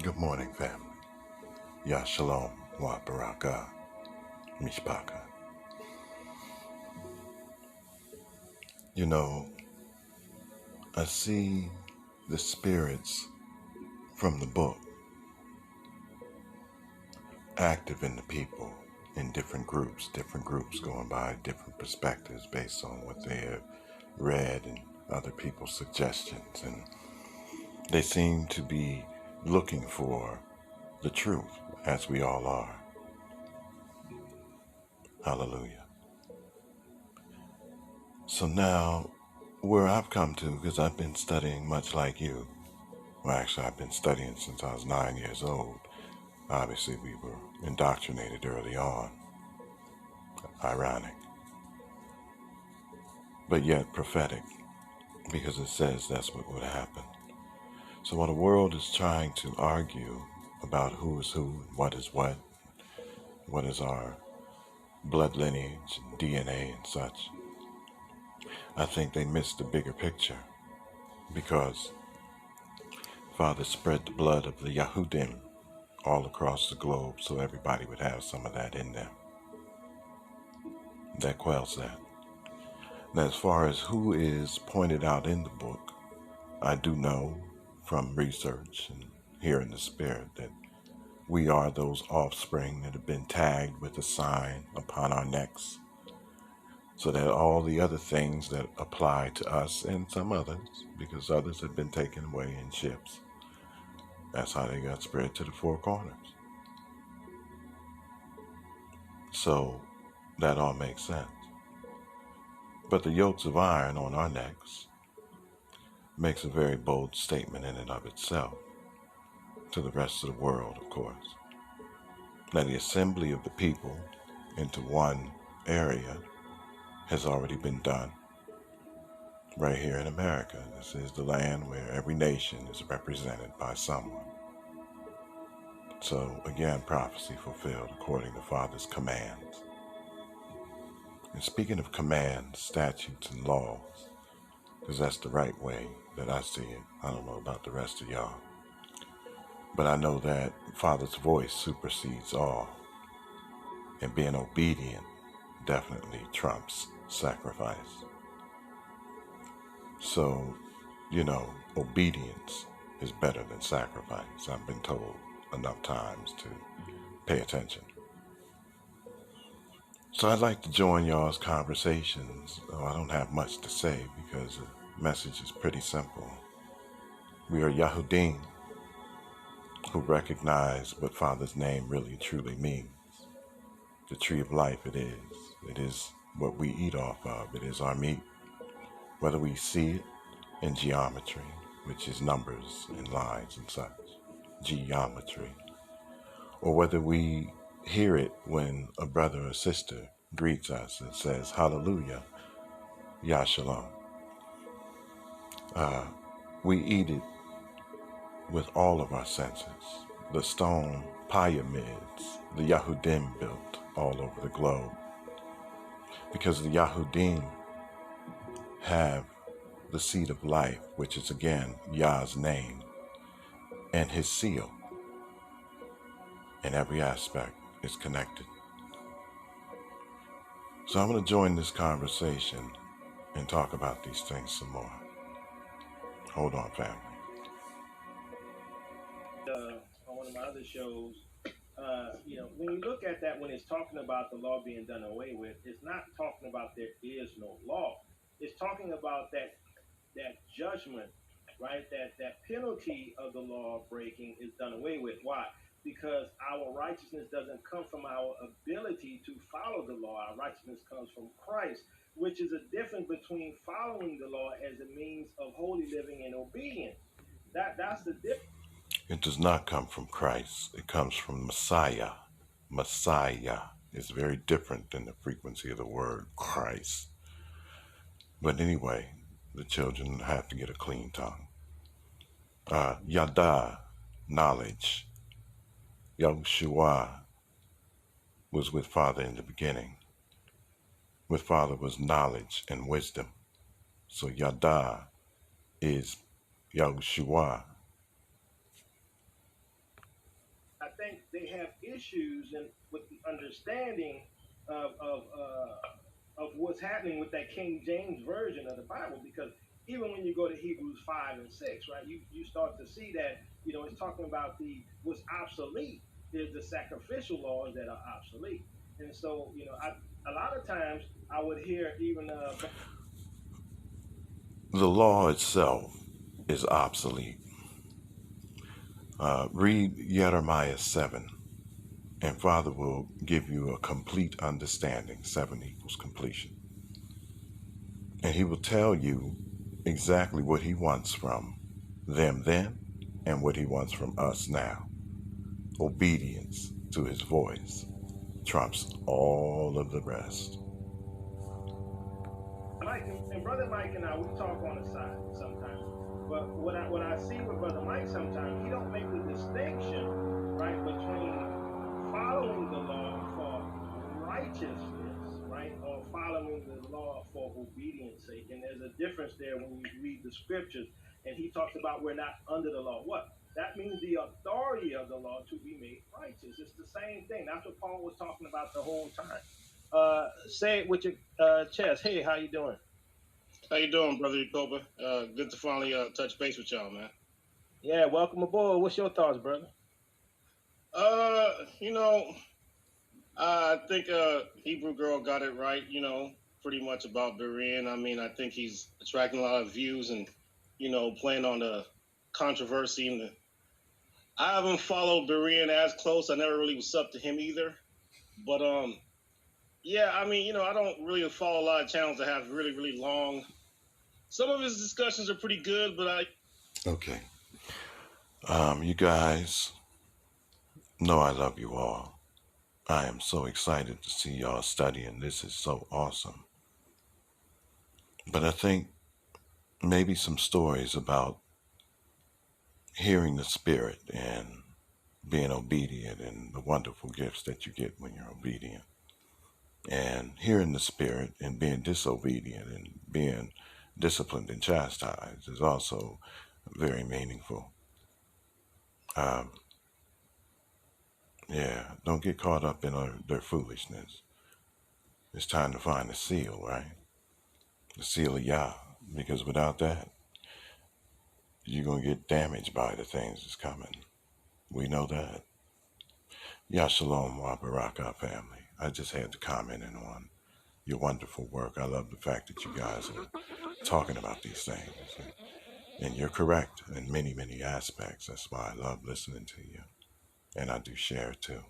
Good morning, family. Shalom, barakah, Meshpaca. You know, I see the spirits from the book active in the people in different groups going by different perspectives based on what they have read and other people's suggestions. And they seem to be looking for the truth, as we all are. Hallelujah. So now, where I've come to, because I've been studying much like you. Well, actually, I've been studying since I was 9 years old. Obviously, we were indoctrinated early on. Ironic. But yet prophetic, because it says that's what would happen. So while the world is trying to argue about who is who, what is our blood lineage, DNA and such, I think they missed the bigger picture, because Father spread the blood of the Yahudim all across the globe so everybody would have some of that in them. That quells that. Now, as far as who is pointed out in the book, I do know from research and hearing the spirit that we are those offspring that have been tagged with a sign upon our necks, so that all the other things that apply to us and some others, because others have been taken away in ships, that's how they got spread to the four corners. So that all makes sense. But the yokes of iron on our necks makes a very bold statement in and of itself to the rest of the world, of course. Now, the assembly of the people into one area has already been done right here in America. This is the land where every nation is represented by someone. So, again, prophecy fulfilled according to Father's commands. And speaking of commands, statutes, and laws, because that's the right way that I see it. I don't know about the rest of y'all. But I know that Father's voice supersedes all. And being obedient definitely trumps sacrifice. So, obedience is better than sacrifice. I've been told enough times to pay attention. So I'd like to join y'all's conversations. I don't have much to say because the message is pretty simple. We are Yahudim who recognize what Father's name really truly means. The tree of life it is. It is what we eat off of. It is our meat. Whether we see it in geometry, which is numbers and lines and such, geometry, or whether we hear it when a brother or sister greets us and says, hallelujah, shalom. We eat it with all of our senses. The stone pyramids the Yahudim built all over the globe, because the Yahudim have the seed of life, which is again Yah's name and his seal, and every aspect is connected. So I'm going to join this conversation and talk about these things some more. Hold on, family. On one of my other shows, when you look at that, when it's talking about the law being done away with, it's not talking about there is no law. It's talking about that judgment, right? That penalty of the law breaking is done away with. Why? Because our righteousness doesn't come from our ability to follow the law. Our righteousness comes from Christ, which is a difference between following the law as a means of holy living and obedience. That's the difference. It does not come from Christ. It comes from Messiah. Messiah is very different than the frequency of the word Christ. But anyway, the children have to get a clean tongue. Yadah, knowledge. Yahushua was with Father in the beginning. With Father was knowledge and wisdom. So Yadah is Yahushua. they have issues and with the understanding of what's happening with that King James version of the Bible, because even when you go to Hebrews 5 and 6, right, you start to see that, it's talking about what's obsolete is the sacrificial laws that are obsolete. And so, a lot of times I would hear even The law itself is obsolete. Read Jeremiah 7, and Father will give you a complete understanding. 7 equals completion. And he will tell you exactly what he wants from them then and what he wants from us now. Obedience to his voice trumps all of the rest. Mike and Brother Mike and I, we talk on the side sometimes. But what I see with Brother Mike sometimes, he don't make the distinction, right, between following the law for righteousness, right, or following the law for obedience sake. And there's a difference there when you read the scriptures. And he talks about we're not under the law. What? That means the authority of the law to be made righteous. It's the same thing. That's what Paul was talking about the whole time. Say it with your chest. Hey, how you doing? How you doing, Brother Jacoba? Good to finally touch base with y'all, man. Yeah, welcome aboard. What's your thoughts, brother? I think Hebrew Girl got it right, pretty much about Berean. I mean, I think he's attracting a lot of views and, playing on the controversy. I haven't followed Berean as close. I never really was up to him either. But, yeah, I mean, I don't really follow a lot of channels that have really, really long. Some of his discussions are pretty good, but Okay. You guys know I love you all. I am so excited to see y'all studying. This is so awesome. But I think maybe some stories about hearing the Spirit and being obedient and the wonderful gifts that you get when you're obedient. And hearing the Spirit and being disobedient and being disciplined and chastised is also very meaningful. Yeah, don't get caught up in their foolishness. It's time to find the seal, right? The seal of Yah, because without that, you're going to get damaged by the things that's coming. We know that. Yah shalom, barakah family. I just had to comment in on your wonderful work. I love the fact that you guys are talking about these things. And you're correct in many, many aspects. That's why I love listening to you. And I do share too.